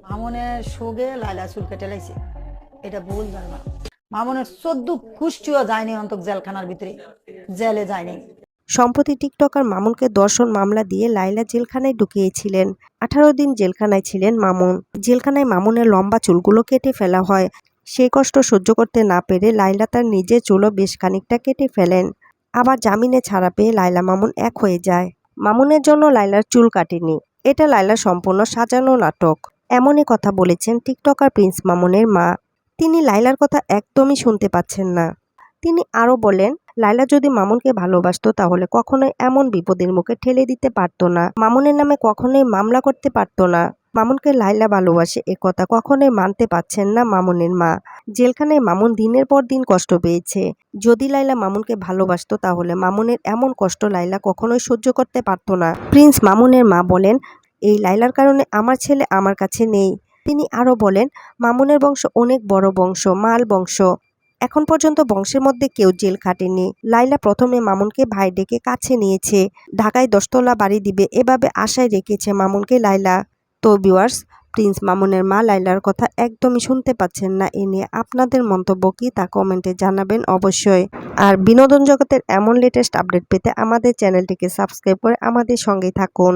মামুনের সোগে লাইলা চুল কেটে লাইছে, এটা ভুল ধারণা। মামুনের 14 কুষ্টিও যায়নি অন্তত জেলখানার ভিতরে, জেলে যায়নি। সম্প্রতি টিকটকার মামুনকে ধর্ষণ মামলা দিয়ে লাইলা জেলখানায় ঢুকিয়েছিলেন। 18 দিন জেলখানায় ছিলেন মামুন। জেলখানায় মামুনের লম্বা চুলগুলো কেটে ফেলা হয়। সেই কষ্ট সহ্য করতে না পেরে লাইলা তার নিজের চুলও বেশ খানিকটা কেটে ফেলেন। আবার জামিনে ছাড়া পেয়ে লাইলা মামুন এক হয়ে যায়। মামুনের জন্য লাইলার চুল কাটেনি, এটা লাইলার সম্পূর্ণ সাজানো নাটক। এমনই কথা বলেছেন টিকটকার প্রিন্স মামুনের মা। তিনি লাইলার কথা একদমই শুনতে পাচ্ছেন না। তিনি আরও বলেন, লাইলা যদি মামুনকে ভালোবাসতো তাহলে কখনোই এমন বিপদের মুখে ঠেলে দিতে পারতো না। মামুনের নামে কখনোই মামলা করতে পারতো না। মামুনকে লাইলা ভালোবাসে এ কথা কখনোই মানতে পারছেন না মামুনের মা। জেলখানায় মামুন দিনের পর দিন কষ্ট পেয়েছে। যদি লাইলা মামুনকে ভালোবাসতো তাহলে মামুনের এমন কষ্ট লাইলা কখনোই সহ্য করতে পারতো না। প্রিন্স মামুনের মা বলেন, এই লাইলার কারণে আমার ছেলে আমার কাছে নেই। তিনি আরও বলেন, মামুনের বংশ অনেক বড় বংশ, মাল বংশ। এখন পর্যন্ত বংশের মধ্যে কেউ জেল খাটেনি। লাইলা প্রথমে মামুনকে ভাই ডেকে কাছে নিয়েছে। ঢাকায় 10 তলা বাড়ি দিবে এভাবে আশায় রেখেছে মামুনকে লাইলা। তো ভিউয়ার্স, প্রিন্স মামুনের মা লাইলার কথা একদমই শুনতে পাচ্ছেন না। এ নিয়ে আপনাদের মন্তব্য কি তা কমেন্টে জানাবেন অবশ্যই। আর বিনোদন জগতের এমন লেটেস্ট আপডেট পেতে আমাদের চ্যানেলটিকে সাবস্ক্রাইব করে আমাদের সঙ্গেই থাকুন।